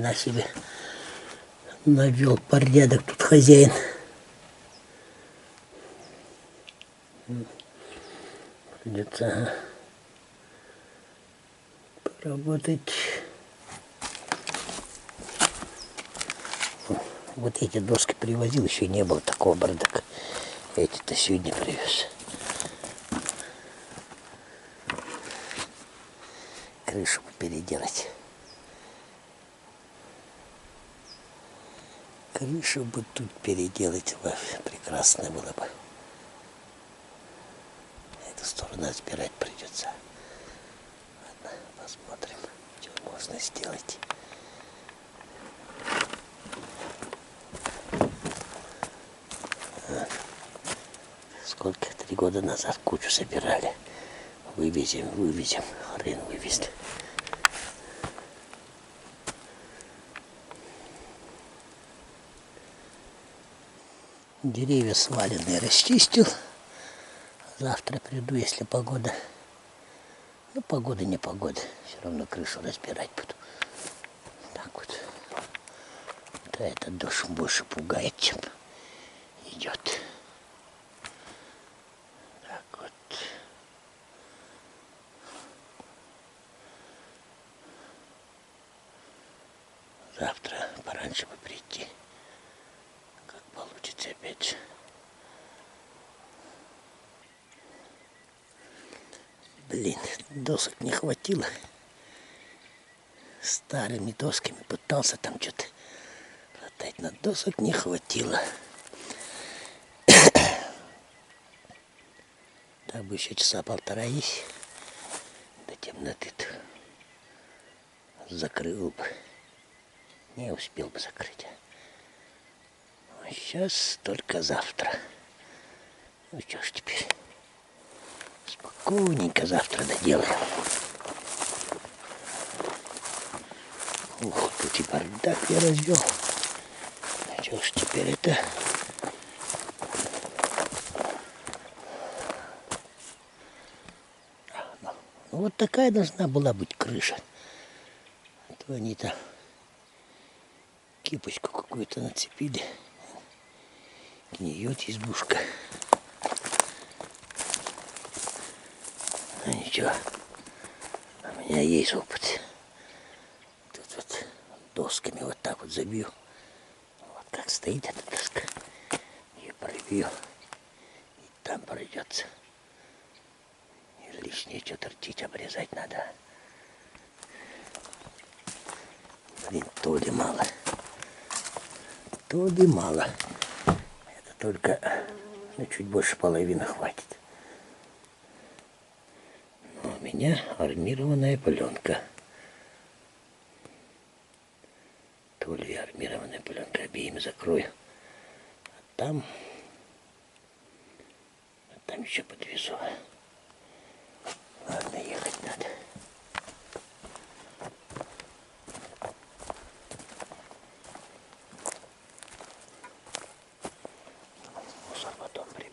хрена себе. Навел порядок тут хозяин. Придется поработать. Вот эти доски привозил, еще не было такого бардака. Эти-то сегодня привез. Крышу переделать. Крышу бы тут переделать, прекрасно было бы. Эту сторону разбирать придется. Ладно, посмотрим, что можно сделать. Сколько? 3 года назад кучу собирали. Вывезем. Хрен вывезли. Деревья сваленные расчистил. Завтра приду, если погода. Ну, погода не погода. Все равно крышу разбирать буду. Так вот. Да, этот дождь больше пугает, чем идет. Так вот. Завтра пораньше бы прийти. Как получится опять же. Блин, досок не хватило. Старыми досками пытался там что-то хватать, но досок не хватило. Так бы еще часа полтора есть. До темноты-то закрыл бы. Не успел бы закрыть. А сейчас только завтра. Ну что ж теперь. Спокойненько завтра доделаем. Ух, тут и бардак я развел. Что ж теперь это? Ну, вот такая должна была быть крыша. А то они там кипочку какую-то нацепили. Гниет избушка. Ну ничего, у меня есть опыт. Тут вот досками вот так вот забью. Вот как стоит эта доска. Ее пробью. И там пройдется. И лишнее что-то торчить, обрезать надо. Блин, то ли мало. То ли мало. Это только чуть больше половины хватит. У меня армированная пленка. То ли армированная пленка, обеими закрою. А там еще подвезу. Ладно, ехать надо. Мусор потом приберу.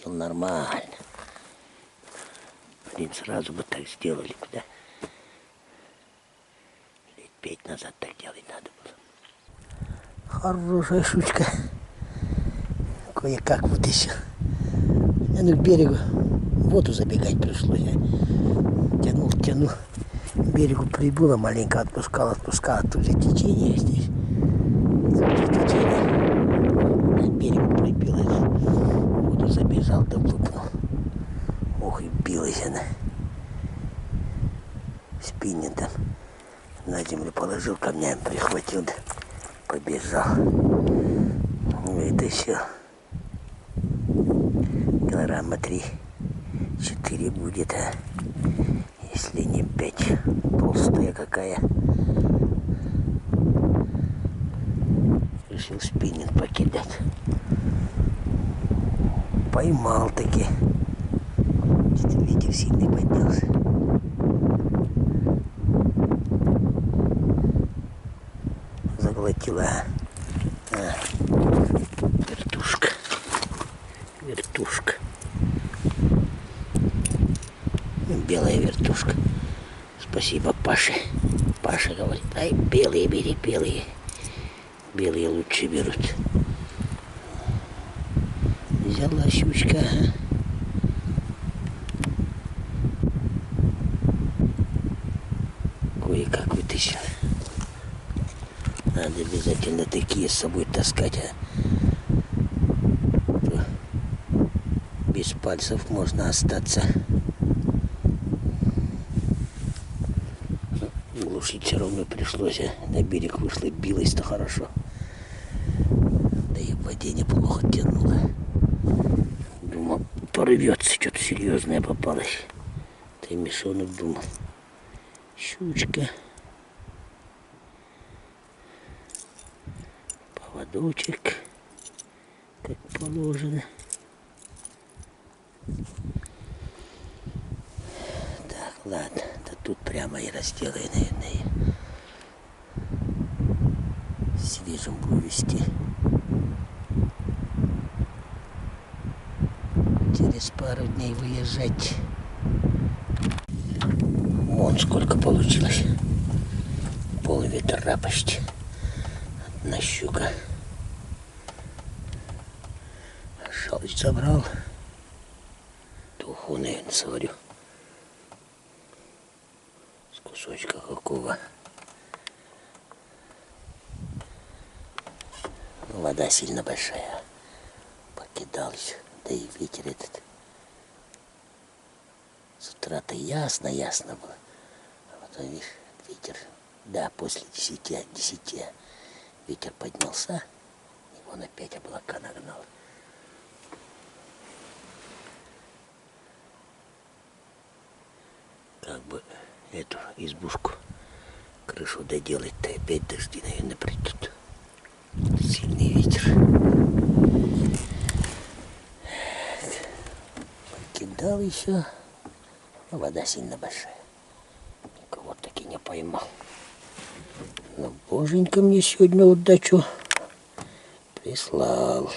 Нормально. Блин, сразу бы так сделали бы, да? Лет 5 назад так делать надо было. Хорошая штучка. Кое-как вот еще. Мне к берегу воду забегать пришлось. Тянул. К берегу прибыло, маленько отпускал. Тут же течение здесь. К берегу прибило. Забежал, да плупнул. Ох, и билась она. Спиннинг там на землю положил, камнями прихватил, да побежал. Вытащил. Килограмма 3-4 будет, а если не 5. Толстая какая. Решил спиннинг покидать. Поймал таки. Ветер сильный поднялся. Заглотила. Вертушка. Спасибо Паше. Паша говорит, ай, белые бери, белые. Белые лучше берут. Взяла щучка. Кое-как вытащил. Надо обязательно такие с собой таскать, а то без пальцев можно остаться. Глушить все равно пришлось, а на берег вышло, билось-то хорошо. Да и в воде неплохо тянуло. Думал, порвется, что-то серьезное попалось. Да и мешонок думал. Щучка. Поводочек, как положено. Так, ладно, да тут прямо и разделай, наверное. Свежим буду вести. Через пару дней выезжать. Вон сколько получилось. Пол-ведра почти. Одна щука. Шалость забрал. Туху, наверное, сварю. С кусочка какого. Вода сильно большая. Покидалась. Да и ветер этот. С утра-то ясно было. А потом, видишь, ветер. Да, после 10 ветер поднялся. И вон опять облака нагнал. Как бы эту избушку, крышу доделать-то, опять дожди, наверное, придут. Сильный ветер. Покидал еще. Но вода сильно большая. Никого таки не поймал. Но боженька мне сегодня удачу прислал.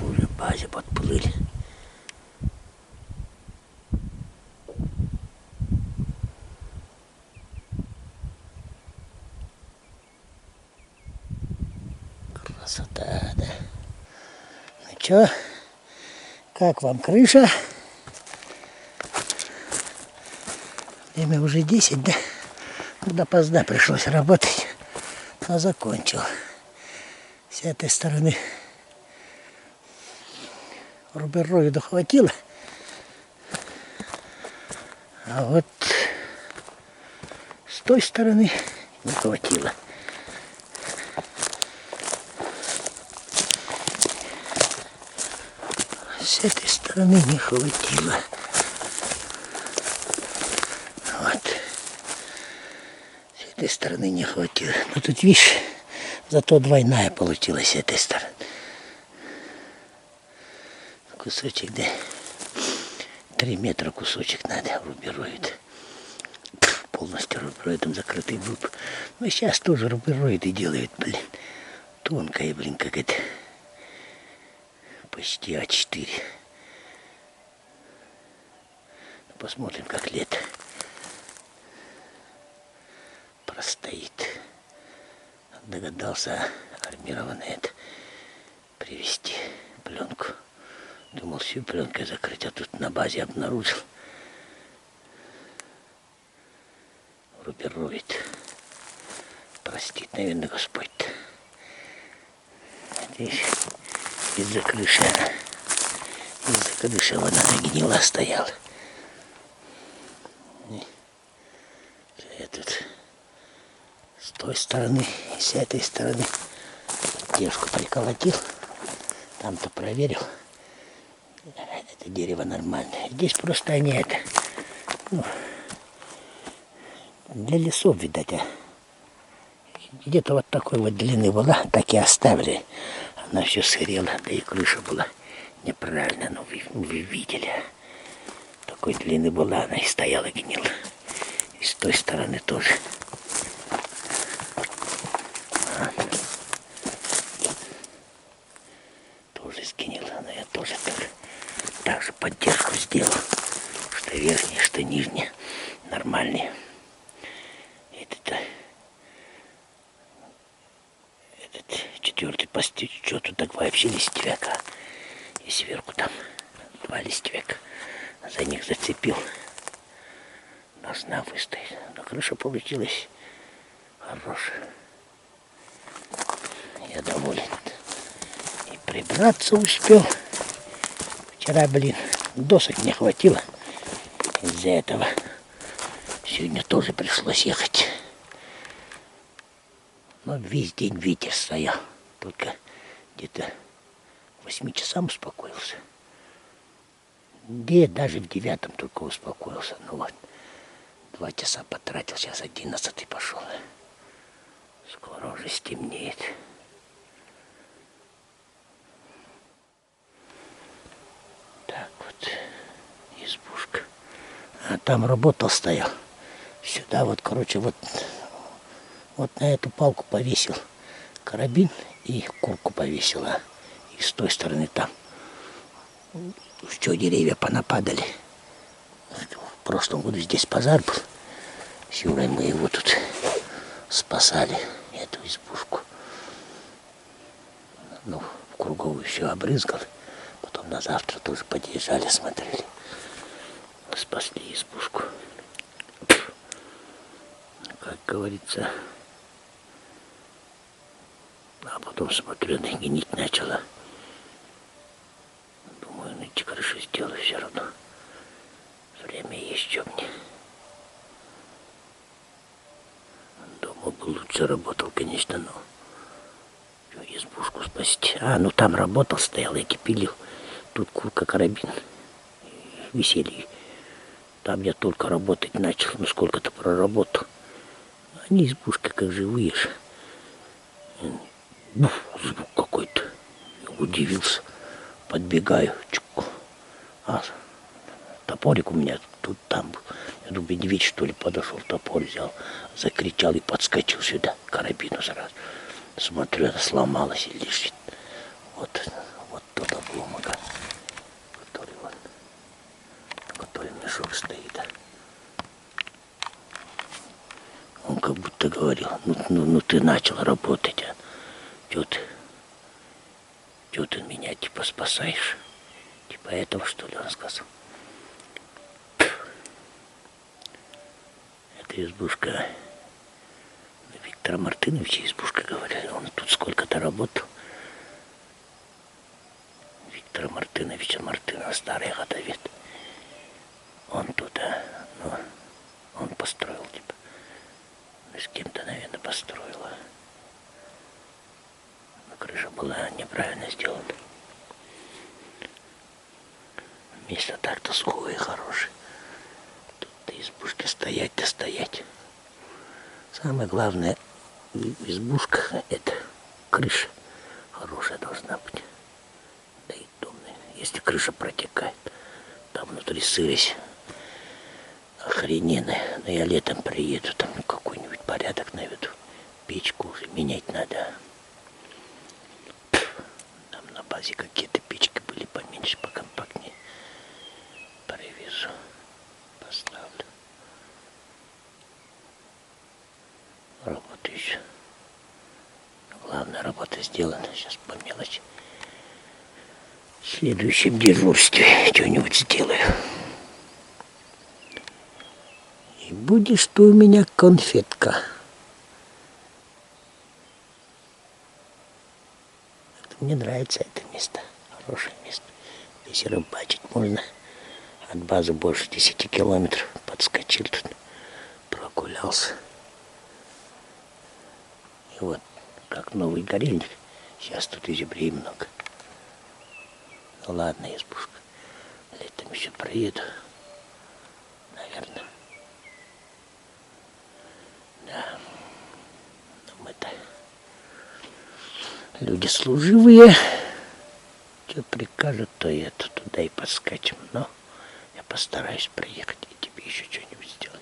Уже базе подплыли. Красота, да. Ну чё, как вам крыша? Время уже 10, да? Допоздна пришлось работать, но закончил. С этой стороны рубероиду хватило, а вот с той стороны не хватило. С этой стороны не хватило. Вот. С этой стороны не хватило. Но тут, видишь, зато двойная получилась с этой стороны. Кусочек, да. 3 метра кусочек надо, рубероид. Полностью рубероидом закрытый был. Но сейчас тоже рубероиды делают, блин. Тонкая, блин, как это. Почти А4. Посмотрим, как лето простоит. Догадался армированное это привезти пленку. Думал, всю пленкой закрыть, а тут на базе обнаружил. Рубероид. Простит, наверное, Господь-то. Здесь из-за крыши она нагнила, стояла. Я тут с той стороны и с этой стороны девушку приколотил. Там-то проверил. Это дерево нормальное. Здесь просто они это, ну, для лесов, видать, а где-то вот такой вот длины была, так и оставили. Она все сгорела, да и крыша была неправильно, но вы видели. Такой длины была, она и стояла, гнила. И с той стороны тоже. четвертый по счету, так вообще листьвяка. И сверху там 2 листьвяка. За них зацепил. Должна выстоять. Но крыша получилась хорошая. Я доволен. И прибраться успел. Вчера, досок не хватило. Из-за этого сегодня тоже пришлось ехать. Но весь день ветер стоял. Только где-то к 8 часам успокоился. Где даже в 9 только успокоился. Ну вот, 2 часа потратил, сейчас 11 пошел. Скоро уже стемнеет. Так вот, избушка. А там работал, стоял. Сюда вот, короче, вот на эту палку повесил карабин и курку повесила. И с той стороны там еще деревья понападали. В прошлом году здесь пожар был. С Юрой мы его тут спасали, эту избушку. Ну, в круговую все обрызгал. Потом на завтра тоже подъезжали, смотрели. Спасли избушку. Как говорится. А потом смотрю, она гнить начала. Думаю, ну эти крыши сделаю все равно. Время есть, что мне. Дома бы лучше работал, конечно, но избушку спасти. А, ну там работал, стоял, я кипелил. Тут курка, карабин. Висели. Там я только работать начал, ну сколько-то проработал. Они избушка как живые же. Звук какой-то. Удивился. Подбегаю. А топорик у меня тут там был. Я думаю, медведь что ли подошел, топор взял, закричал и подскочил сюда, к карабину сразу. Смотрю, она сломалась и лежит. Вот тот обломок, который мешок стоит. Он как будто говорил, ну ты начал работать, а чё ты меня типа спасаешь? Типа этого, что ли, он сказал. Это избушка Виктора Мартыновича, избушка, говорят. Он тут сколько-то работал. Виктора Мартыновича Мартынова, старый годовед. Он тут, он построил, типа. С кем-то, наверное, построила. Но крыша была неправильно сделана. Место так-то сухое и хорошее. Тут избушки стоять да стоять. Самое главное в избушках это крыша хорошая должна быть. Да и домная. Если крыша протекает, там внутри сырость охрененная. Но я летом приеду, там какой-нибудь порядок наведу. Печку уже менять надо. Там на базе какие-то печки были поменьше, покомпактнее. Привезу, поставлю. Работа еще. Главная работа сделана. Сейчас по мелочи. В следующем дежурстве что-нибудь сделаю. И будешь ты у меня конфетка. Мне нравится это место. Хорошее место. Здесь рыбачить можно. От базы больше 10 километров. Подскочил тут. Прогулялся. И вот, как новый горельник. Сейчас тут изюбрей много. Ну ладно, избушка. Летом еще проеду. Наверное. Да. Но мы-то люди служивые. Что прикажут, то это туда и подскочим. Но я постараюсь приехать и тебе еще что-нибудь сделать.